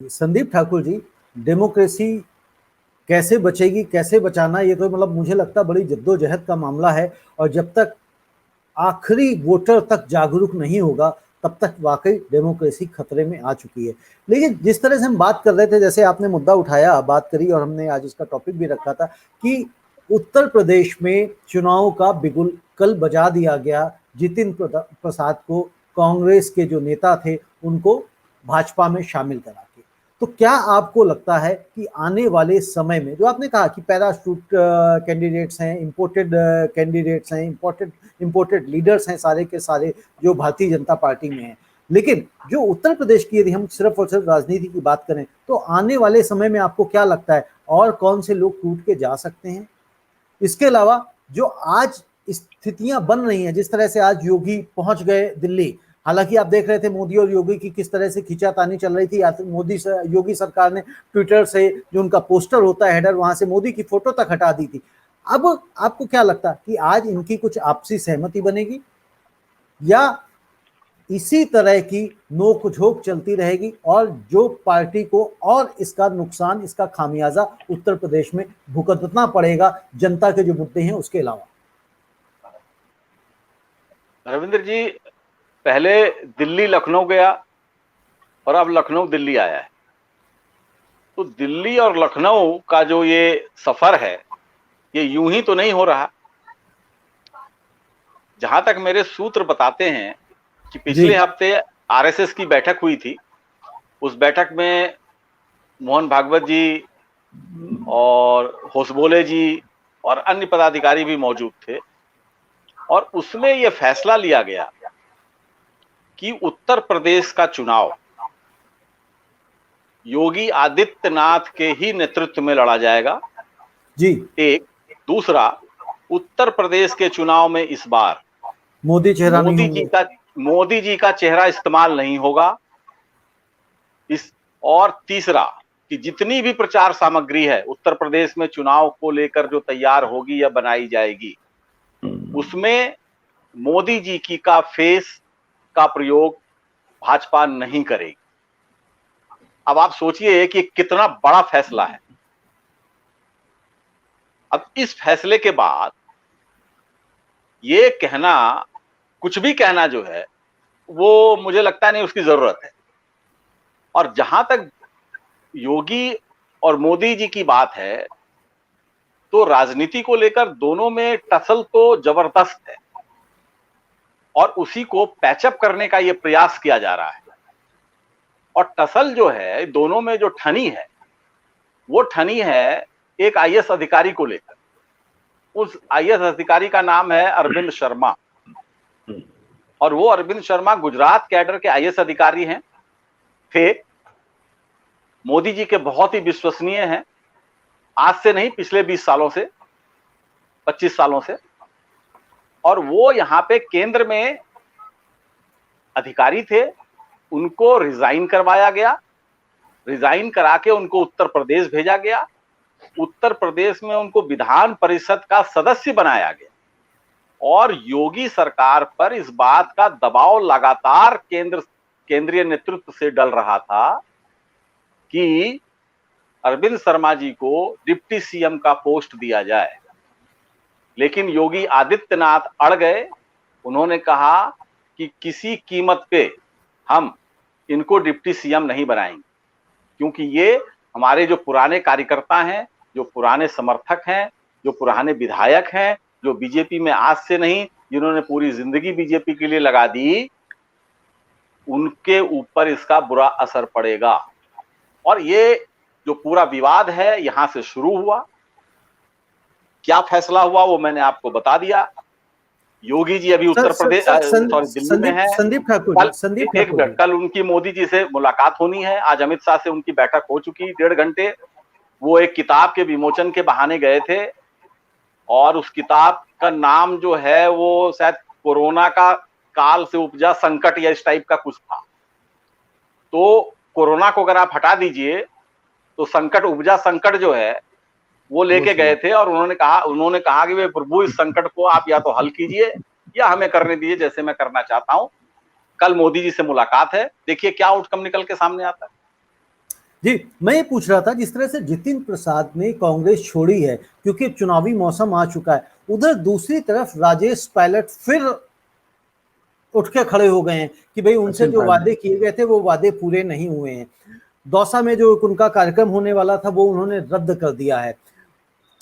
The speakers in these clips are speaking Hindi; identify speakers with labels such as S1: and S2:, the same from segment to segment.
S1: संदीप ठाकुर जी, डेमोक्रेसी कैसे बचेगी, कैसे बचाना, ये तो मतलब मुझे लगता है बड़ी जद्दोजहद का मामला है। और जब तक आखिरी वोटर तक जागरूक नहीं होगा, तब तक वाकई डेमोक्रेसी खतरे में आ चुकी है। लेकिन जिस तरह से हम बात कर रहे थे, जैसे आपने मुद्दा उठाया, बात करी, और हमने आज इसका टॉपिक भी रखा था कि उत्तर प्रदेश में चुनाव का बिगुल कल बजा दिया गया। जितिन प्रसाद को, कांग्रेस के जो नेता थे, उनको भाजपा में शामिल करा के। तो क्या आपको लगता है कि आने वाले समय में, जो आपने कहा कि पैराशूट कैंडिडेट्स हैं, इंपोर्टेड कैंडिडेट्स हैं, इंपोर्टेड लीडर्स हैं सारे के सारे, जो भारतीय जनता पार्टी में हैं, लेकिन जो उत्तर प्रदेश की यदि हम सिर्फ और सिर्फ राजनीति की बात करें, तो आने वाले समय में आपको क्या लगता है और कौन से लोग टूट के जा सकते हैं? इसके अलावा जो आज स्थितियां बन रही हैं, जिस तरह से आज योगी पहुंच गए दिल्ली, हालांकि आप देख रहे थे मोदी और योगी की किस तरह से खींचातानी चल रही थी। योगी सरकार ने ट्विटर से जो उनका पोस्टर होता है, हेडर, वहां से मोदी की फोटो तक हटा दी थी। अब आपको क्या लगता है कि आज इनकी कुछ आपसी सहमति बनेगी या इसी तरह की नोक झोंक चलती रहेगी, और जो पार्टी को और इसका नुकसान, इसका खामियाजा उत्तर प्रदेश में भुगतना पड़ेगा जनता के जो मुद्दे हैं उसके अलावा?
S2: रविंद्र जी, पहले दिल्ली लखनऊ गया और अब लखनऊ दिल्ली आया है। तो दिल्ली और लखनऊ का जो ये सफर है, ये यूं ही तो नहीं हो रहा। जहां तक मेरे सूत्र बताते हैं कि पिछले हफ्ते आरएसएस की बैठक हुई थी। उस बैठक में मोहन भागवत जी और होसबोले जी और अन्य पदाधिकारी भी मौजूद थे, और उसमें यह फैसला लिया गया कि उत्तर प्रदेश का चुनाव योगी आदित्यनाथ के ही नेतृत्व में लड़ा जाएगा
S1: जी।
S2: एक दूसरा, उत्तर प्रदेश के चुनाव में इस बार
S1: मोदी
S2: जी का चेहरा इस्तेमाल नहीं होगा। और तीसरा, कि जितनी भी प्रचार सामग्री है उत्तर प्रदेश में चुनाव को लेकर जो तैयार होगी या बनाई जाएगी, उसमें मोदी जी की का फेस का प्रयोग भाजपा नहीं करेगी। अब आप सोचिए कि कितना बड़ा फैसला है। अब इस फैसले के बाद ये कहना, कुछ भी कहना जो है, वो मुझे लगता नहीं उसकी जरूरत है। और जहां तक योगी और मोदी जी की बात है, तो राजनीति को लेकर दोनों में टसल तो जबरदस्त है, और उसी को पैचअप करने का ये प्रयास किया जा रहा है। और टसल जो है दोनों में, जो ठनी है, वो ठनी है एक आईएएस अधिकारी को लेकर। उस आईएएस अधिकारी का नाम है अरविंद शर्मा, और वो अरविंद शर्मा गुजरात कैडर के आईएएस अधिकारी हैं, थे, मोदी जी के बहुत ही विश्वसनीय हैं, आज से नहीं पिछले 20 सालों से, 25 सालों से। और वो यहाँ पे केंद्र में अधिकारी थे, उनको रिजाइन करवाया गया, रिजाइन करा के उनको उत्तर प्रदेश भेजा गया। उत्तर प्रदेश में उनको विधान परिषद का सदस्य बनाया गया, और योगी सरकार पर इस बात का दबाव लगातार केंद्रीय नेतृत्व से डल रहा था कि अरविंद शर्मा जी को डिप्टी सीएम का पोस्ट दिया जाए। लेकिन योगी आदित्यनाथ अड़ गए। उन्होंने कहा कि किसी कीमत पे हम इनको डिप्टी सीएम नहीं बनाएंगे, क्योंकि ये हमारे जो पुराने कार्यकर्ता हैं, जो पुराने समर्थक हैं, जो पुराने विधायक हैं, जो बीजेपी में आज से नहीं, जिन्होंने पूरी जिंदगी बीजेपी के लिए लगा दी, उनके ऊपर इसका बुरा असर पड़ेगा। और ये जो पूरा विवाद है यहां से शुरू हुआ। क्या फैसला हुआ वो मैंने आपको बता दिया। योगी जी अभी उत्तर प्रदेश दिल्ली में है।
S1: संदीप ठाकुर,
S2: कल उनकी मोदी जी से मुलाकात होनी है। आज अमित शाह से उनकी बैठक हो चुकी 1.5 घंटे। वो एक किताब के विमोचन के बहाने गए थे, और उस किताब का नाम जो है वो शायद कोरोना का काल से उपजा संकट या इस टाइप का कुछ था। तो कोरोना को अगर आप हटा दीजिए तो संकट उपजा संकट जो है वो लेके गए थे, और उन्होंने कहा कि वे प्रभु इस संकट को आप या तो हल कीजिए या हमें करने दीजिए जैसे मैं करना चाहता हूं। कल मोदी जी से मुलाकात है, देखिए क्या आउटकम निकल के सामने आता है।
S1: जी, मैं ये पूछ रहा था जिस तरह से जितिन प्रसाद ने कांग्रेस छोड़ी है क्योंकि चुनावी मौसम आ चुका है, उधर दूसरी तरफ राजेश पायलट फिर उठ के खड़े हो गए हैं कि भाई उनसे
S3: सचिन
S1: जो
S3: पायलट।
S1: वादे किए गए थे वो वादे पूरे नहीं हुए हैं। दौसा में जो उनका कार्यक्रम होने वाला था वो उन्होंने रद्द कर दिया है।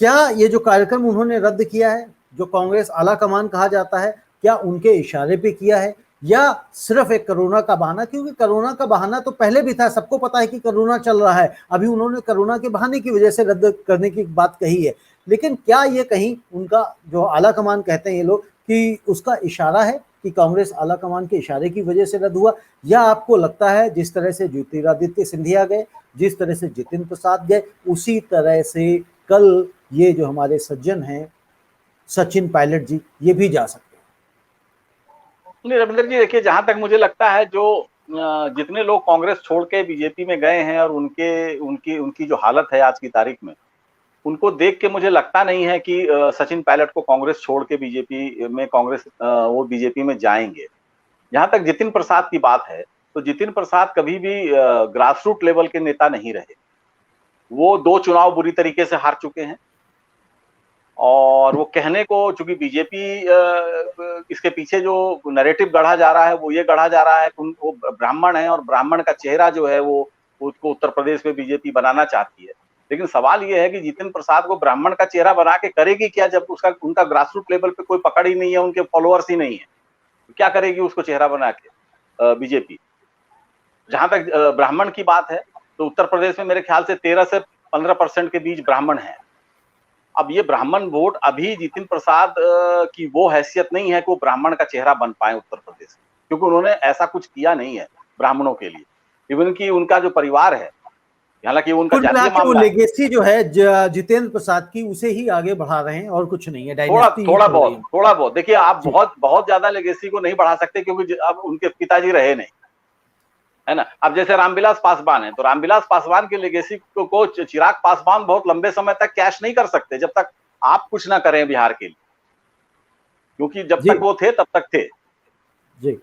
S1: क्या ये जो कार्यक्रम उन्होंने रद्द किया है, जो कांग्रेस आला कमान कहा जाता है, क्या उनके इशारे पे किया है या सिर्फ एक कोरोना का बहाना? क्योंकि कोरोना का बहाना तो पहले भी था, सबको पता है कि कोरोना चल रहा है, अभी उन्होंने कोरोना के बहाने की वजह से रद्द करने की बात कही है। लेकिन क्या ये कहीं उनका जो आला कमान कहते हैं ये लोग कि उसका इशारा है कि कांग्रेस आला कमान के इशारे की वजह से रद्द हुआ, या आपको लगता है जिस तरह से ज्योतिरादित्य सिंधिया गए, जिस तरह से जितिन प्रसाद गए, उसी तरह से कल ये जो हमारे सज्जन हैं सचिन पायलट जी ये भी जा सकते हैं?
S2: नहीं रविंद्र जी, देखिए जहां तक मुझे लगता है जो जितने लोग कांग्रेस छोड़ के बीजेपी में गए हैं और उनके उनकी उनकी जो हालत है आज की तारीख में, उनको देख के मुझे लगता नहीं है कि सचिन पायलट को कांग्रेस छोड़ के बीजेपी में वो बीजेपी में जाएंगे। जहां तक जितिन प्रसाद की बात है, तो जितिन प्रसाद कभी भी ग्रास रूट लेवल के नेता नहीं रहे। वो 2 चुनाव बुरी तरीके से हार चुके हैं और वो कहने को, चूंकि बीजेपी इसके पीछे जो नैरेटिव गढ़ा जा रहा है वो ये गढ़ा जा रहा है कि वो ब्राह्मण है और ब्राह्मण का चेहरा जो है वो उसको उत्तर प्रदेश में बीजेपी बनाना चाहती है। लेकिन सवाल ये है कि जितिन प्रसाद को ब्राह्मण का चेहरा बना के करेगी क्या, जब उनका ग्रास रूट लेवल पे कोई पकड़ ही नहीं है, उनके फॉलोअर्स ही नहीं है, तो क्या करेगी उसको चेहरा बना के बीजेपी? जहां तक ब्राह्मण की बात है, तो उत्तर प्रदेश में मेरे ख्याल से 13 से 15% के बीच ब्राह्मण है। अब ये ब्राह्मण वोट अभी जितिन प्रसाद की वो हैसियत नहीं है कि वो ब्राह्मण का चेहरा बन पाए उत्तर प्रदेश में, क्योंकि उन्होंने ऐसा कुछ किया नहीं है ब्राह्मणों के लिए। इवन की उनका जो परिवार है, हालांकि उनका जातीय मामला है,
S1: लेगेसी जो है जितेंद्र प्रसाद की उसे ही आगे बढ़ा रहे हैं और कुछ नहीं है,
S2: थोड़ा बहुत देखिए, आप बहुत ज्यादा लेगेसी को नहीं बढ़ा सकते क्योंकि अब उनके पिताजी रहे नहीं, है ना। अब जैसे रामविलास पासवान है, तो रामविलास पासवान की लेगेसी को चिराग पासवान बहुत लंबे समय तक कैश नहीं कर सकते जब तक आप कुछ ना करें बिहार के लिए, क्योंकि जब तक वो थे तब तक थे।
S1: जी।